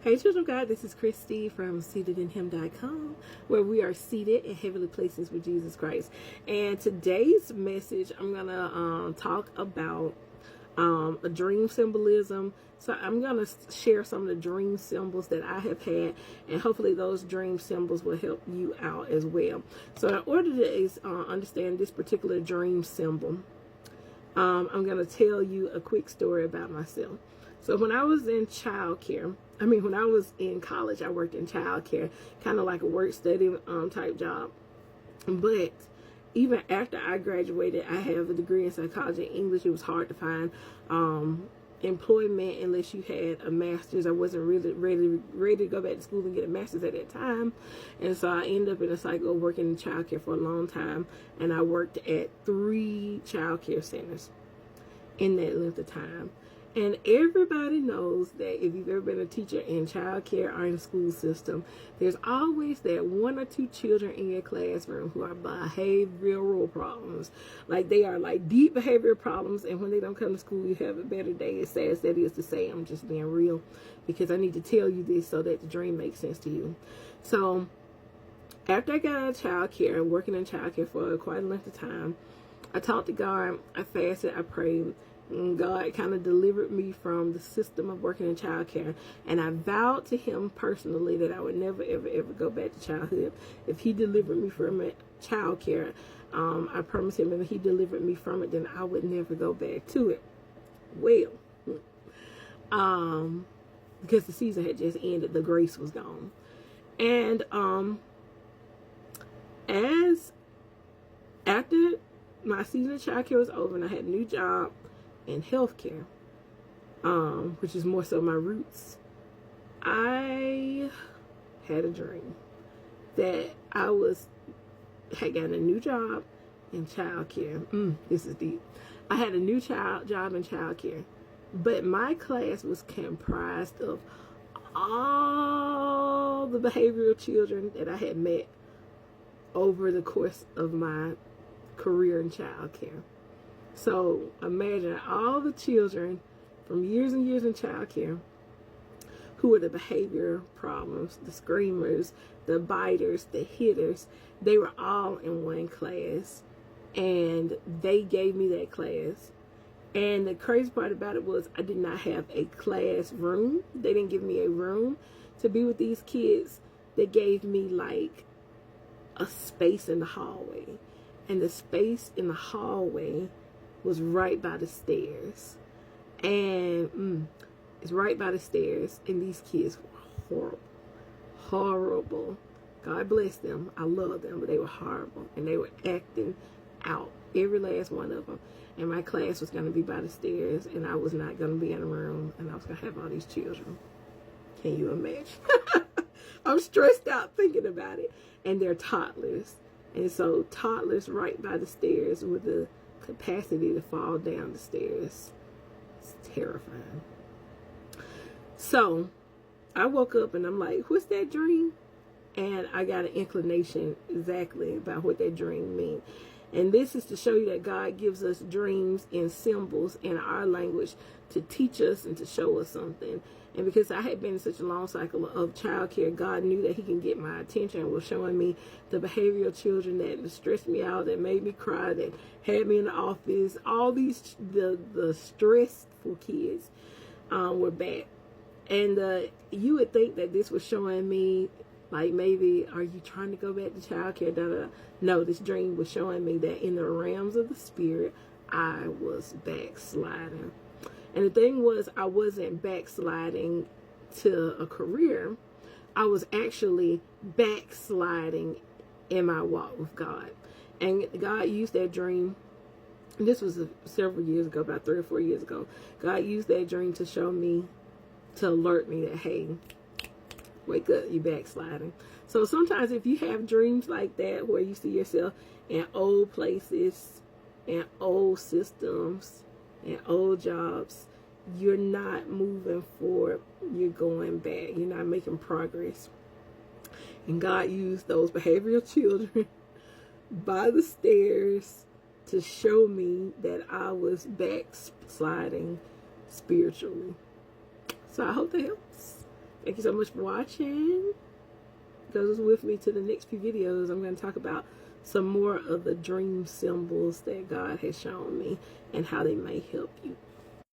Hey children of God, this is Christy from seatedinhim.com, where we are seated in heavenly places with Jesus Christ. And today's message, I'm going to talk about a dream symbolism. So I'm going to share some of the dream symbols that I have had, and hopefully those dream symbols will help you out as well. So in order to understand this particular dream symbol, I'm going to tell you a quick story about myself. So when I was in when I was in college, I worked in childcare, kind of like a work study type job. But even after I graduated, I have a degree in psychology and English. It was hard to find employment unless you had a master's. I wasn't really ready to go back to school and get a master's at that time. And so I ended up in a cycle of working in childcare for a long time. And I worked at 3 childcare centers in that length of time. And everybody knows that if you've ever been a teacher in childcare or in the school system, there's always that 1 or 2 children in your classroom who are behavioral problems. Like they are like deep behavioral problems, and when they don't come to school, you have a better day. As sad as that is to say, I'm just being real because I need to tell you this so that the dream makes sense to you. So after I got out of childcare and working in childcare for quite a length of time, I talked to God, I fasted, I prayed. And God kind of delivered me from the system of working in childcare, and I vowed to Him personally that I would never, ever, ever go back to childhood. If He delivered me from childcare, I promised Him if He delivered me from it, then I would never go back to it. Well, because the season had just ended, the grace was gone, and as after my season of childcare was over, and I had a new job in healthcare, which is more so my roots, I had a dream that I had gotten a new job in childcare. This is deep. I had a new job in childcare, but my class was comprised of all the behavioral children that I had met over the course of my career in childcare. So imagine all the children from years and years in childcare who were the behavior problems, the screamers, the biters, the hitters. They were all in one class, and they gave me that class. And the crazy part about it was I did not have a classroom. They didn't give me a room to be with these kids. They gave me like a space in the hallway, and the space in the hallway was right by the stairs, and it's right by the stairs, and these kids were horrible. God bless them, I love them, but they were horrible, and they were acting out, every last one of them. And my class was going to be by the stairs, and I was not going to be in a room, and I was going to have all these children. Can you imagine? I'm stressed out thinking about it. And they're toddlers, and so toddlers right by the stairs with the capacity to fall down the stairs. It's terrifying. So I woke up and I'm like, what's that dream? And I got an inclination exactly about what that dream means. And this is to show you that God gives us dreams and symbols in our language to teach us and to show us something. And because I had been in such a long cycle of childcare, God knew that He can get my attention and was showing me the behavioral children that stressed me out, that made me cry, that had me in the office. All these, the stressful kids were back. And you would think that this was showing me, like, maybe, are you trying to go back to childcare? Da, da, da. No, this dream was showing me that in the realms of the spirit, I was backsliding. And the thing was, I wasn't backsliding to a career. I was actually backsliding in my walk with God. And God used that dream. This was several years ago, about 3 or 4 years ago. God used that dream to show me, to alert me that, hey, wake up, you backsliding. So sometimes if you have dreams like that, where you see yourself in old places, in old systems, and old jobs, you're not moving forward, you're going back, you're not making progress. And God used those behavioral children by the stairs to show me that I was backsliding spiritually. So I hope that helps. Thank you so much for watching. Goes with me to the next few videos. I'm going to talk about some more of the dream symbols that God has shown me and how they may help you.